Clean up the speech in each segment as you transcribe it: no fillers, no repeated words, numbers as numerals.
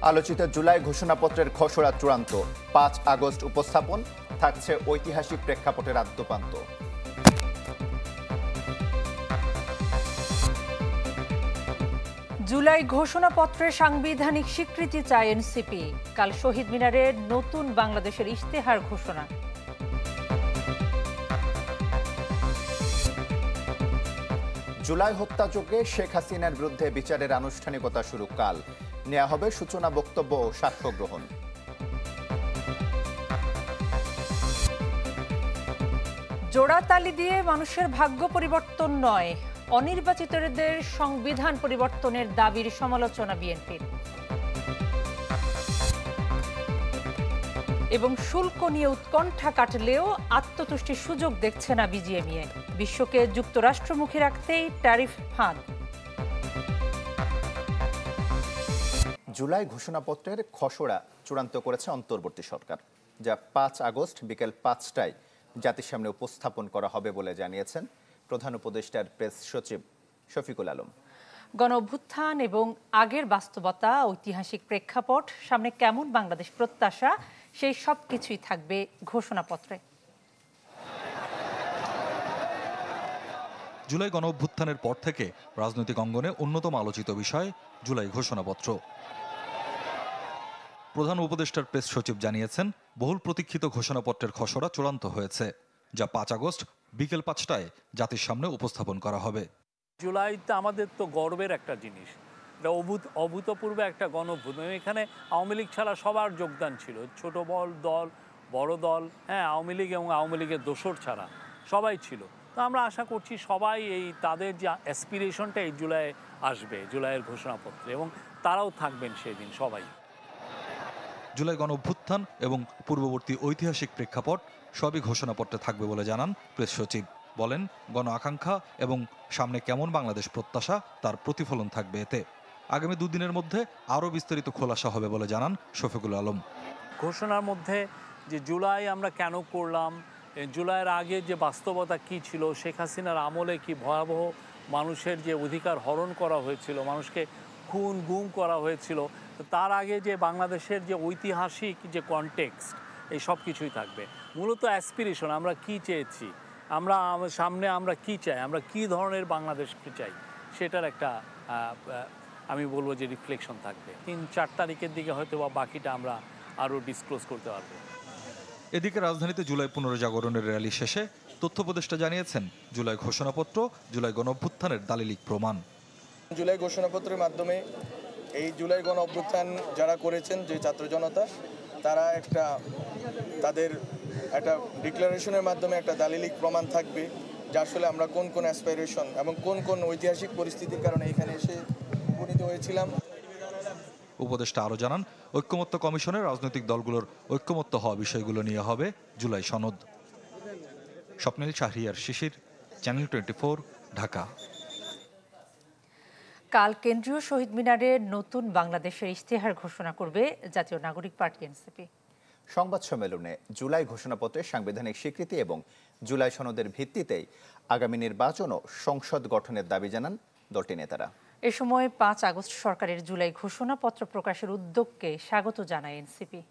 আলোচিত জুলাই ঘোষণাপত্রের খসড়া চূড়ান্ত, ৫ আগস্ট উপস্থাপন, থাকছে ঐতিহাসিক প্রেক্ষাপটের আদ্যোপান্ত। জুলাই ঘোষণাপত্রের সাংবিধানিক স্বীকৃতি চায় এনসিপি। কাল শহীদ মিনারে নতুন বাংলাদেশের ইশতেহার ঘোষণা। জুলাই হত্যাযজ্ঞে শেখ হাসিনার বিরুদ্ধে বিচারের আনুষ্ঠানিকতা শুরু কাল। নেওয়া হবে সূচনা বক্তব্য ও সাক্ষ্য গ্রহণ। জোড়াতালি দিয়ে মানুষের ভাগ্য পরিবর্তন নয়, অনির্বাচিতদের সংবিধান পরিবর্তনের দাবির সমালোচনা বিএনপির। এবং শুল্ক নিয়ে উৎকণ্ঠা কাটলেও আত্মতুষ্টির সুযোগ দেখছে না বিজিএমইএ। বিশ্বকে যুক্তরাষ্ট্রমুখী রাখতেই ট্যারিফ ফাঁদ। জুলাই ঘোষণাপত্রের খসড়া চূড়ান্ত করেছে অন্তর্বর্তী সরকার, যা ৫ আগস্ট বিকেল ৫টায় জাতির সামনে উপস্থাপন করা হবে বলে জানিয়েছেন প্রধান উপদেষ্টার প্রেস সচিব শফিকুল আলম। গণ অভ্যুত্থান এবং আগের বাস্তবতা, ঐতিহাসিক প্রেক্ষাপট, সামনে কেমন বাংলাদেশ প্রত্যাশা, সেই সব কিছুই থাকবে ঘোষণাপত্রে। জুলাই গণ অভ্যুত্থানের পর থেকে রাজনৈতিক অঙ্গনে অন্যতম আলোচিত বিষয় জুলাই ঘোষণাপত্র। প্রধান উপদেষ্টার প্রেস সচিব জানিয়েছেন, বহুল প্রতীক্ষিত ঘোষণাপত্রের খসড়া চূড়ান্ত হয়েছে, যা ৫ আগস্ট বিকেল ৫টায় জাতির সামনে উপস্থাপন করা হবে। জুলাইতে আমাদের তো গর্বের একটা জিনিস, এটা অভূতপূর্ব একটা গণঅভ্যুত্থান। এখানে আওয়ামী লীগ ছাড়া সবার যোগদান ছিল, ছোট দল, বড় দল, হ্যাঁ, আওয়ামী লীগ এবং আওয়ামী লীগের দোসর ছাড়া সবাই ছিল। তো আমরা আশা করছি সবাই তাদের যে অ্যাসপিরেশনটা এই জুলাই আসবে, জুলাইয়ের ঘোষণাপত্রে, এবং তারাও থাকবেন সেই দিন সবাই। জুলাই গণ অভ্যুত্থান এবং পূর্ববর্তী ঐতিহাসিক প্রেক্ষাপট সবই ঘোষণাপত্রে থাকবে বলে জানান প্রেস সচিব। বলেন, গণ আকাঙ্ক্ষা এবং সামনে কেমন বাংলাদেশ প্রত্যাশা তার প্রতিফলন থাকবে এতে। আগামী দুদিনের মধ্যে আরও বিস্তারিত খোলাসা হবে বলে জানান শফিকুল আলম। ঘোষণার মধ্যে যে জুলাই আমরা কেন করলাম, জুলাইয়ের আগে যে বাস্তবতা কি ছিল, শেখ হাসিনার আমলে কি ভয়াবহ মানুষের যে অধিকার হরণ করা হয়েছিল, মানুষকে খুন গুম করা হয়েছিল, তার আগে যে বাংলাদেশের যে ঐতিহাসিক যে কনটেক্সট, এই সব কিছুই থাকবে। মূলত অ্যাসপিরেশন, আমরা কি চেয়েছি, আমরা সামনে আমরা কি চাই, আমরা কি ধরনের বাংলাদেশকে চাই, সেটার একটা আমি বলবো যে রিফ্লেকশন থাকবে। ৩-৪ তারিখের দিকে হয়তো বা বাকিটা আমরা আরও ডিসক্লোজ করতে পারবো। এদিকে রাজধানীতে জুলাই পুনর্জাগরণের র্যালি শেষে তথ্য উপদেষ্টা জানিয়েছেন, জুলাই ঘোষণাপত্র জুলাই গণ অভ্যুত্থানের দালিলিক প্রমাণ। জুলাই ঘোষণাপত্রের মাধ্যমে এই জুলাই গণ অভ্যুত্থান যারা করেছেন, যে ছাত্র জনতা, তারা তাদের একটা ডিক্লারেশনের মাধ্যমে একটা দালিলিক প্রমাণ থাকবে যে আসলে আমরা কোন কোন অ্যাসপিরেশন এবং কোন কোন ঐতিহাসিক পরিস্থিতির কারণে এখানে এসে উপনীত হয়েছিলাম। উপদেষ্টা আরও জানান, ঐক্যমত্য কমিশনের রাজনৈতিক দলগুলোর ঐক্যমত্য হওয়া বিষয়গুলো নিয়ে হবে জুলাই সনদ। স্বপ্নিল শাহরিয়ার শিশির, চ্যানেল 24, ঢাকা। কাল কেন্দ্রীয় শহীদ মিনারে নতুন বাংলাদেশের ইশতেহার ঘোষণা করবে জাতীয় নাগরিক পার্টি এনসিপি। সংবাদ সম্মেলনে জুলাই ঘোষণাপত্রের সাংবিধানিক স্বীকৃতি এবং জুলাই সনদের ভিত্তিতেই আগামী নির্বাচন ও সংসদ গঠনের দাবি জানান দলটির নেতারা। এ সময় ৫ আগস্ট সরকারের জুলাই ঘোষণাপত্র প্রকাশের উদ্যোগকে স্বাগত জানায় এনসিপি।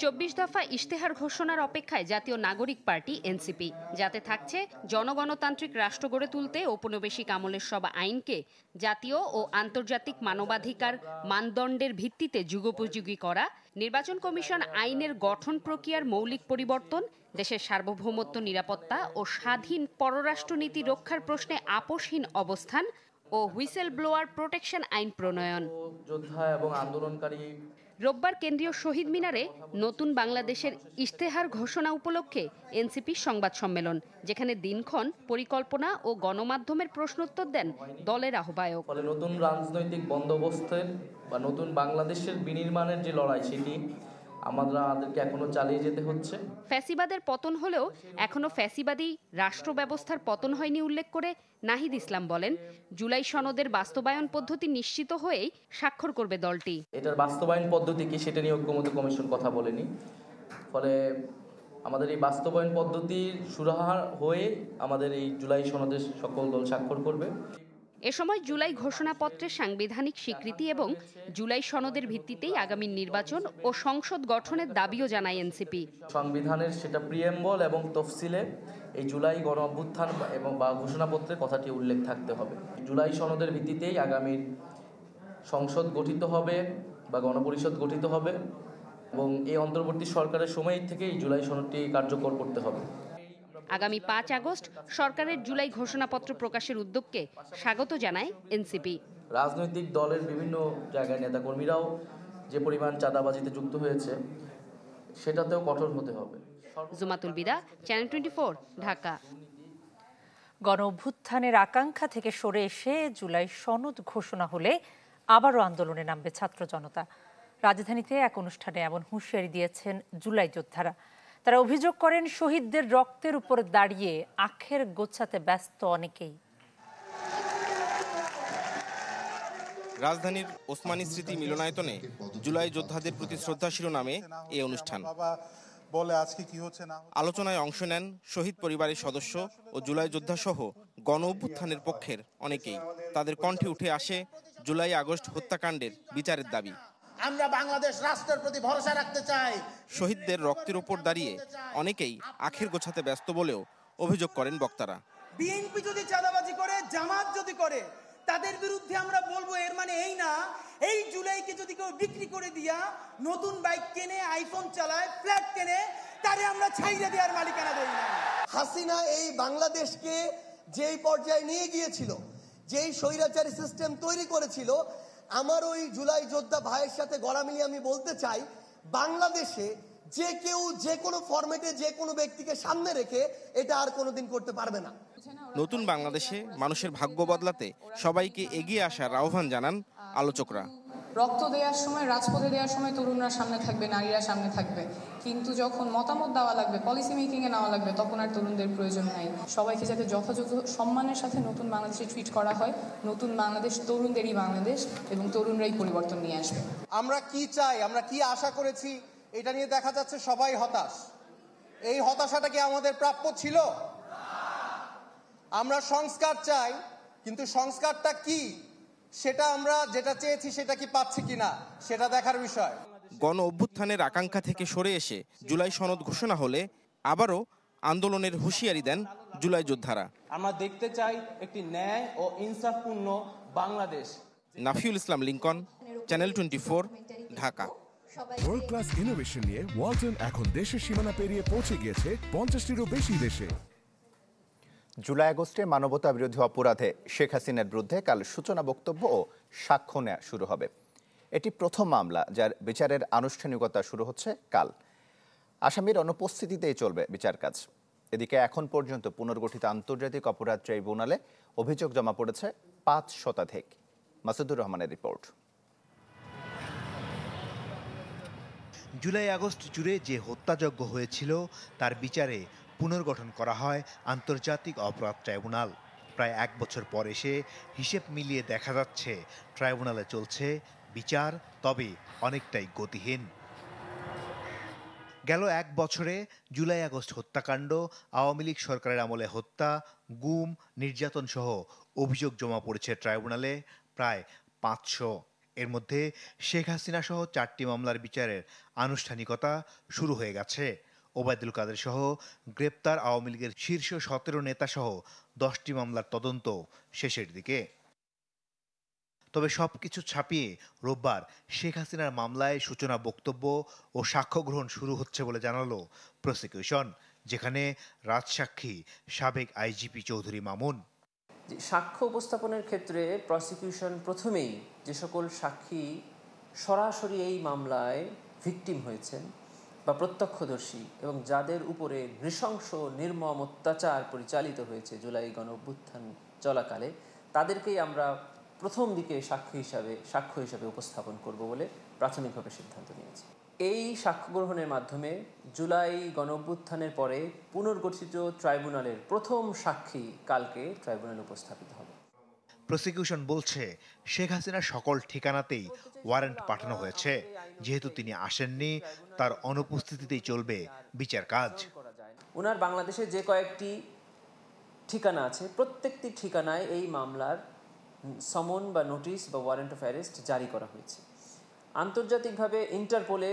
২৪ দফা ইশতেহার ঘোষণার অপেক্ষায় জাতীয় নাগরিক পার্টি এনসিপি, যাতে থাকছে জনগণতান্ত্রিক রাষ্ট্র গড়ে তুলতে ঔপনিবেশিক আমলের সব আইনকে জাতীয় ও আন্তর্জাতিক মানবাধিকার মানদণ্ডের ভিত্তিতে যুগোপযোগী করা, নির্বাচন কমিশন আইনের গঠন প্রক্রিয়ার মৌলিক পরিবর্তন, দেশের সার্বভৌমত্ব, নিরাপত্তা ও স্বাধীন পররাষ্ট্রনীতি রক্ষার প্রশ্নে আপোষহীন অবস্থান ও হুইসেল ব্লোয়ার প্রোটেকশন আইন প্রণয়ন। যোদ্ধা এবং আন্দোলনকারী রোববার কেন্দ্রীয় শহীদ মিনারে নতুন বাংলাদেশের ইশতেহার ঘোষণা উপলক্ষে এনসিপির সংবাদ সম্মেলন, যেখানে দিনক্ষণ, পরিকল্পনা ও গণমাধ্যমের প্রশ্নোত্তর দেন দলের আহ্বায়ক। ফলে নতুন রাজনৈতিক বন্দোবস্তের বা নতুন বাংলাদেশের বিনির্মাণের যে লড়াই, সেটি আমাদেরকে এখনো চালিয়ে যেতে হচ্ছে। ফ্যাসিবাদের পতন হলেও এখনো ফ্যাসিবাদী রাষ্ট্র ব্যবস্থার পতন হয়নি উল্লেখ করে নাহিদ ইসলাম বলেন, জুলাই সনদের বাস্তবায়ন পদ্ধতি নিশ্চিত হয়েই স্বাক্ষর করবে দলটি। এটার বাস্তবায়ন পদ্ধতি কি, সেটা নিয়ে ঐক্যমত্য কমিশন কথা বলেনি। ফলে আমাদের এই বাস্তবায়ন পদ্ধতির সুরাহা হয়ে আমাদের এই জুলাই সনদে সকল দল স্বাক্ষর করবে। এ সময় জুলাই ঘোষণাপত্রের সাংবিধানিক স্বীকৃতি এবং জুলাই সনদের ভিত্তিতেই আগামী নির্বাচন ও সংসদ গঠনের দাবিও জানায় এনসিপি। সংবিধানের সেটা প্রিয়েম্বল এবং তফসিলে এই জুলাই গণ অভ্যুত্থান এবং বা ঘোষণাপত্রের কথাটি উল্লেখ থাকতে হবে। জুলাই সনদের ভিত্তিতেই আগামী সংসদ গঠিত হবে বা গণপরিষদ গঠিত হবে এবং এই অন্তর্বর্তী সরকারের সময় থেকেই জুলাই সনদটি কার্যকর করতে হবে। আগামী 5 আগস্ট সরকারের জুলাই ঘোষণাপত্র প্রকাশের উদ্যোগকে স্বাগত জানায় এনসিপি। রাজনৈতিক দলের বিভিন্ন জায়গায় নেতাকর্মীরাও যে পরিমাণ চাঁদাবাজিতে যুক্ত হয়েছে সেটাতেও কঠোর হতে হবে। জুমাতুল বিদা, চ্যানেল 24, ঢাকা। গণ অভ্যুত্থানের আকাঙ্ক্ষা থেকে সরে এসে জুলাই সনদ ঘোষণা হলে আবারও আন্দোলনে নামবে ছাত্র জনতা। রাজধানীতে এক অনুষ্ঠানে এমন হুঁশিয়ারি দিয়েছেন জুলাই যোদ্ধারা। তারা অভিযোগ করেন, শহীদদের রক্তের উপর দাঁড়িয়ে আখের গোছাতে ব্যস্ত অনেকেই। রাজধানীর ওসমানী স্মৃতি মিলনায়তনে জুলাই যোদ্ধাদের প্রতি শ্রদ্ধা শিরোনামে এই অনুষ্ঠান। আলোচনায় অংশ নেন শহীদ পরিবারের সদস্য ও জুলাই যোদ্ধা সহ গণ অভ্যুত্থানের পক্ষের অনেকেই। তাদের কণ্ঠে উঠে আসে জুলাই আগস্ট হত্যাকাণ্ডের বিচারের দাবি। আমরা বাংলাদেশ রাষ্ট্রের প্রতি ভরসা রাখতে চাই। শহীদদের রক্তের উপর দাঁড়িয়ে অনেকেই আখের গোছাতে ব্যস্ত বলেও অভিযোগ করেন বক্তারা। বিএনপি যদি চাঁদাবাজি করে, জামাত যদি করে, তাদের বিরুদ্ধে আমরা বলবো এর মানে এই না এই জুলাইকে যদি কেউ বিক্রি করে দিয়া নতুন বাইক কেনে, আইফোন চালায়, ফ্ল্যাট কেনে, তারে আমরা ছাইড়া দেওয়ার মালিকানা দেই না। হাসিনা এই বাংলাদেশকে যেই পর্যায়ে নিয়ে গিয়েছিল, যেই স্বৈরাচারী সিস্টেম তৈরি করেছিল, আমার ওই জুলাই যোদ্ধা ভাইয়ের সাথে গলা মিলিয়ে আমি বলতে চাই, বাংলাদেশে যে কেউ যে কোনো ফরম্যাটে যে কোনো ব্যক্তিকে সামনে রেখে এটা আর কোনোদিন করতে পারবে না। নতুন বাংলাদেশে মানুষের ভাগ্য বদলাতে সবাইকে এগিয়ে আসার আহ্বান জানান আলোচকরা। রক্ত দেওয়ার সময়, রাজপথে দেওয়ার সময় তরুণরা সামনে থাকবে, নারীরা সামনে থাকবে, কিন্তু যখন মতামত দেওয়া লাগবে, পলিসি মেকিংয়ে নেওয়া লাগবে, তখন আর তরুণদের প্রয়োজন নাই। সবাইকে যাতে যথাযথ সম্মানের সাথে নতুন বাংলাদেশে ট্রিট করা হয়। নতুন বাংলাদেশ তরুণদেরই বাংলাদেশ এবং তরুণরাই পরিবর্তন নিয়ে আসবে। আমরা কি চাই, আমরা কি আশা করেছি, এটা নিয়ে দেখা যাচ্ছে সবাই হতাশ। এই হতাশাটা কি আমাদের প্রাপ্য ছিল? আমরা সংস্কার চাই, কিন্তু সংস্কারটা কি সেটা আমরা যেটা চেয়েছি সেটা কি পাচ্ছি কিনা সেটা দেখার বিষয়। গণ অভ্যুত্থানের আকাঙ্ক্ষা থেকে সরে এসে জুলাই সনদ ঘোষণা হলে আবারও আন্দোলনের হুঁশিয়ারি দেন জুলাই যোদ্ধারা। আমরা দেখতে চাই একটি ন্যায় ও ইনসাফপূর্ণ Bangladesh. Nafiul Islam Linkon, channel 24, Dhaka. World class innovation নিয়ে ওয়ালটন এখন দেশের সীমানা পেরিয়ে পৌঁছে গিয়েছে 50টিরও বেশি দেশে। জুলাই আগস্টে মানবতা বিরোধী অপরাধে শেখ হাসিনার বিরুদ্ধে কাল সূচনা বক্তব্য ও সাক্ষ্য নেওয়া শুরু হবে। এটি প্রথম মামলা যার বিচারের আনুষ্ঠানিকতা শুরু হচ্ছে কাল। আসামির অনুপস্থিতিতেই চলবে বিচার কাজ। এদিকে এখন পর্যন্ত পুনর্গঠিত আন্তর্জাতিক অপরাধ ট্রাইব্যুনালে অভিযোগ জমা পড়েছে 5 শতাধিক। মাসুদুর রহমানের রিপোর্ট। জুলাই আগস্ট জুড়ে যে হত্যাযজ্ঞ হয়েছিল তার বিচারে পুনর্গঠন করা হয় আন্তর্জাতিক অপরাধ ট্রাইব্যুনাল। প্রায় 1 বছর পর এসে হিসেব মিলিয়ে দেখা যাচ্ছে ট্রাইব্যুনালে চলছে বিচার, তবে অনেকটাই গতিহীন। গেল 1 বছরে জুলাই আগস্ট হত্যাকাণ্ড, আওয়ামী লীগ সরকারের আমলে হত্যা, গুম, নির্যাতন সহ অভিযোগ জমা পড়েছে ট্রাইব্যুনালে প্রায় 500। এর মধ্যে শেখ হাসিনা সহ 4টি মামলার বিচারের আনুষ্ঠানিকতা শুরু হয়ে গেছে। ওবায়দুল কাদের সহ গ্রেপ্তার আওয়ামী লীগের শীর্ষ 17 নেতা সহ 10টি মামলার তদন্ত শেষের দিকে। তবে সবকিছু ছাপিয়ে রোববার শেখ হাসিনার মামলায় সূচনা বক্তব্য ও সাক্ষ্য গ্রহণ শুরু হচ্ছে বলে জানালো প্রসিকিউশন, যেখানে রাজসাক্ষী সাবেক আইজিপি চৌধুরী মামুন। সাক্ষ্য উপস্থাপনের ক্ষেত্রে প্রসিকিউশন প্রথমেই যে সকল সাক্ষী সরাসরি এই মামলায় ভিকটিম হয়েছেন বা প্রত্যক্ষদর্শী এবং যাদের উপরে নৃশংস নির্মম অত্যাচার পরিচালিত হয়েছে জুলাই গণ অভ্যুত্থান চলাকালে, তাদেরকেই আমরা প্রথম দিকে সাক্ষ্য হিসাবে উপস্থাপন করব বলে প্রাথমিকভাবে সিদ্ধান্ত নিয়েছি। এই সাক্ষ্য গ্রহণের মাধ্যমে জুলাই গণ অভ্যুত্থানের পরে পুনর্গঠিত ট্রাইব্যুনালের প্রথম সাক্ষী কালকে ট্রাইব্যুনালে উপস্থাপিত হবে। প্রসিকিউশন বলছে শেখ হাসিনার সকল ঠিকানাতেই ওয়ারেন্ট পাঠানো হয়েছে। যেহেতু তিনি আসেননি, তার অনুপস্থিতিতেই চলবে বিচার কাজ। ওনার বাংলাদেশে যে কয়েকটি ঠিকানা আছে, প্রত্যেকটি ঠিকানায় এই মামলার সমন বা নোটিশ বা ওয়ারেন্ট অফ অ্যারেস্ট জারি করা হয়েছে। আন্তর্জাতিকভাবে ইন্টারপোলে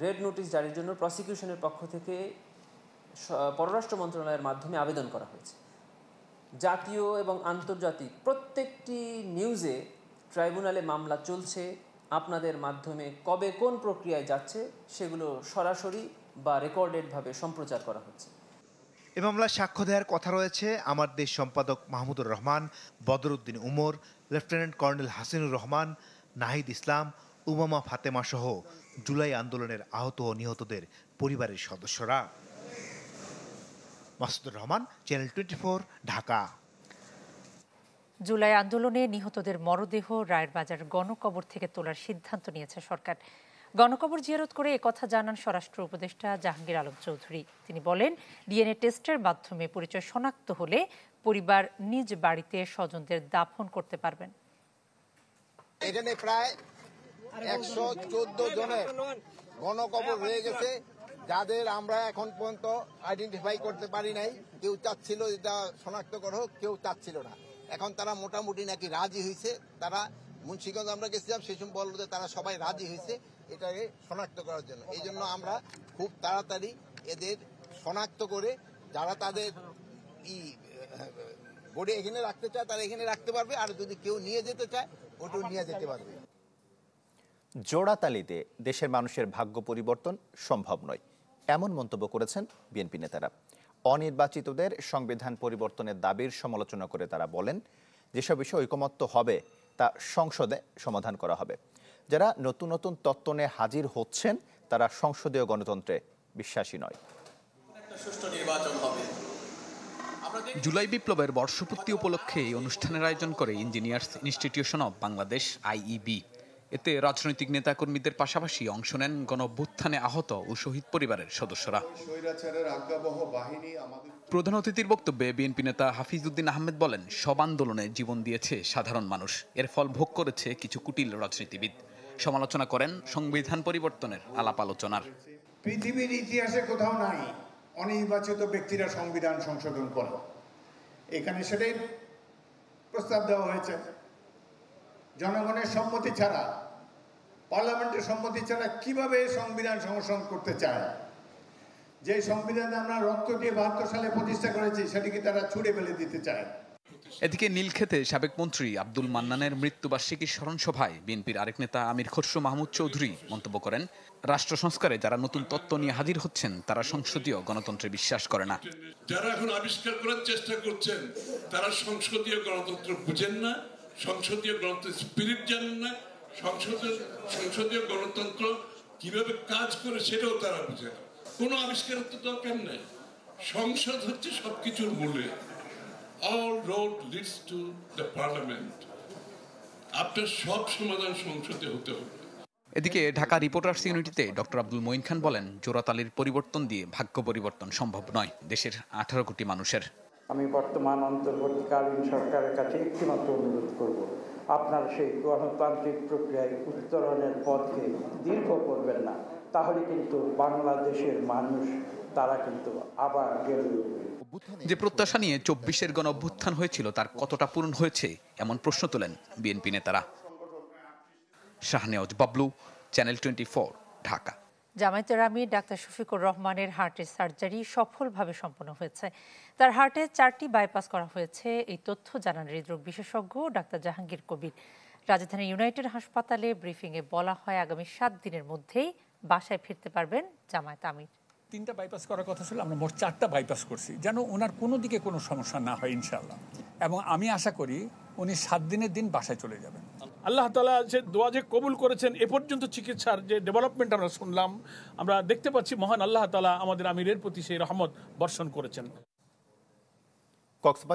রেড নোটিশ জারির জন্য প্রসিকিউশনের পক্ষ থেকে পররাষ্ট্র মন্ত্রণালয়ের মাধ্যমে আবেদন করা হয়েছে। জাতীয় এবং আন্তর্জাতিক প্রত্যেকটি নিউজে ট্রাইব্যুনালে মামলা চলছে, আপনাদের মাধ্যমে কবে কোন প্রক্রিয়ায় যাচ্ছে সেগুলো সরাসরি বা রেকর্ডেডভাবে সম্প্রচার করা হচ্ছে। এ মামলায় সাক্ষ্য দেওয়ার কথা রয়েছে আমার দেশ সম্পাদক মাহমুদুর রহমান, বদরুদ্দিন উমর, লেফটেন্যান্ট কর্নেল হাসিনুর রহমান, নাহিদ ইসলাম, উমামা ফাতেমা সহ জুলাই আন্দোলনের আহত ও নিহতদের পরিবারের সদস্যরা। মাসুদুর রহমান, চ্যানেল 24, ঢাকা। জুলাই আন্দোলনে নিহতদের মরদেহ রায়েরবাজার গণকবর থেকে তোলার সিদ্ধান্ত নিয়েছে সরকার। গণকবর জিয়ারত করে একথা জানান স্বরাষ্ট্র উপদেষ্টা জাহাঙ্গীর আলম চৌধুরী। তিনি বলেন, ডিএনএ টেস্টের মাধ্যমে পরিচয় শনাক্ত হলে পরিবার নিজ বাড়িতে স্বজনদের দাফন করতে পারবেন। এখানে প্রায় 114 জনের গণকবর হয়ে গেছে, যাদের আমরা এখন পর্যন্ত আইডেন্টিফাই করতে পারি নাই। কেউ চাচ্ছিল এটা শনাক্ত করা হোক, কেউ চাচ্ছিল না। এখন তারা মোটামুটি নাকি রাজি হয়েছে। তারা মুন্সিগঞ্জ আমরা গেছিলাম, সেই সময় বললো যে তারা সবাই রাজি হয়েছে এটাকে শনাক্ত করার জন্য। এই জন্য আমরা খুব তাড়াতাড়ি এদের শনাক্ত করে যারা তাদের বডি এখানে রাখতে চায় তারা এখানে রাখতে পারবে, আর যদি কেউ নিয়ে যেতে চায় ওটাও নিয়ে যেতে পারবে। জোড়াতালিতে দেশের মানুষের ভাগ্য পরিবর্তন সম্ভব নয়, এমন মন্তব্য করেছেন বিএনপি নেতারা। অনির্বাচিতদের সংবিধান পরিবর্তনের দাবির সমালোচনা করে তারা বলেন, যেসব বিষয়ে ঐকমত্য হবে তা সংসদে সমাধান করা হবে। যারা নতুন নতুন তত্ত্ব নিয়ে হাজির হচ্ছেন তারা সংসদীয় গণতন্ত্রে বিশ্বাসী নয়। জুলাই বিপ্লবের বর্ষপূর্তি উপলক্ষে এই অনুষ্ঠানের আয়োজন করে engineers institution of Bangladesh IEB. এতে রাজনৈতিক নেতাকর্মীদের পাশাপাশি অংশ নেন গণঅভ্যুত্থানে আহত ও শহীদ পরিবারের সদস্যরা। প্রধান অতিথির বক্তব্যে বিএনপি নেতা হাফিজউদ্দিন আহমেদ বলেন, সব আন্দোলনে জীবন দিয়েছে সাধারণ মানুষ, এর ফল ভোগ করেছে কিছু কুটিল রাজনীতিবিদ। সমালোচনা করেন সংবিধান পরিবর্তনের আলাপ আলোচনার। পৃথিবীর ইতিহাসে কোথাও নাই অনির্বাচিত ব্যক্তিরা সংবিধান সংশোধন করে। এখানে সেটাই প্রস্তাব দেওয়া হয়েছে। জনগণের সম্মতি ছাড়া, পার্লামেন্টের সম্মতি ছাড়া কিভাবে সংবিধান সংশোধন করতে চায়? যে সংবিধান আমরা রক্ত দিয়ে 72 সালে প্রতিষ্ঠা করেছি সেটিকে তারা ছুঁড়ে ফেলে দিতে চায়। এদিকে নীলক্ষেতে সাবেক মন্ত্রী আব্দুল মান্নানের মৃত্যুবার্ষিকীর স্মরণ সভায় বিএনপির আরেক নেতা আমির খসরু মাহমুদ চৌধুরী মন্তব্য করেন, রাষ্ট্র সংস্কারে যারা নতুন তত্ত্ব নিয়ে হাজির হচ্ছেন তারা সংসদীয় গণতন্ত্রে বিশ্বাস করে না। যারা এখন আবিষ্কার করার চেষ্টা করছেন তারা সংসদীয় গণতন্ত্র বুঝেন না, সংসদীয় গণতন্ত্রের স্পিরিট জানেন না, সংসদীয় গণতন্ত্র কিভাবে কাজ করে সেটাও তারা বুঝে না। কোনো আবিষ্কারের তো দরকার নেই। সংসদ হচ্ছে সবকিছুর মূলে। All road leads to the parliament. আপনার সব সমাধান সংসদে হতে হবে। এদিকে ঢাকা রিপোর্টার্স ইউনিটিতে ডক্টর আব্দুল মঈন খান বলেন, জোড়াতালির পরিবর্তন দিয়ে ভাগ্য পরিবর্তন সম্ভব নয় দেশের 18 কোটি মানুষের। আমি বর্তমান অন্তর্বর্তীকালীন সরকারের কাছে একটিমাত্র অনুরোধ করব, আপনার সেই গণতান্ত্রিক প্রক্রিয়ায় উত্তরণের পথকে দীর্ঘ করবেন না, তাহলে কিন্তু বাংলাদেশের মানুষ তারা কিন্তু আবার গেলে উঠবে। যে প্রত্যাশা নিয়ে 24-এর গণঅভ্যুত্থান হয়েছিল তার কতটা পূরণ হয়েছে এমন প্রশ্ন তোলেন বিএনপি নেতারা। শাহনেওয়াজ বাবলু, চ্যানেল 24, ঢাকা। জামায়াতের আমির ডাক্তার শফিকুর রহমানের হার্টের সার্জারি সফলভাবে সম্পন্ন হয়েছে। তার হার্টে 4টি বাইপাস করা হয়েছে, এই তথ্য জানান হৃদরোগ বিশেষজ্ঞ ডাক্তার জাহাঙ্গীর কবির। রাজধানীর ইউনাইটেড হাসপাতালে ব্রিফিংয়ে বলা হয়, আগামী 7 দিনের মধ্যেই বাসায় ফিরতে পারবেন জামায়াত আমির। 3টা বাইপাস করার কথা ছিল, আমরা মোট 4টা বাইপাস করছি, যেন ওনার কোনো দিকে কোনো সমস্যা না হয় ইনশাআল্লাহ। এবং আমি আশা করি উনি 7 দিনের দিন বাসায় চলে যাবেন। আল্লাহ তাআলা যে দোয়া যে কবুল করেছেন, এ পর্যন্ত চিকিৎসার যে ডেভেলপমেন্ট আমরা শুনলাম, আমরা দেখতে পাচ্ছি মহান আল্লাহ তাআলা আমাদের আমিরের প্রতি সেই রহমত বর্ষণ করেছেন।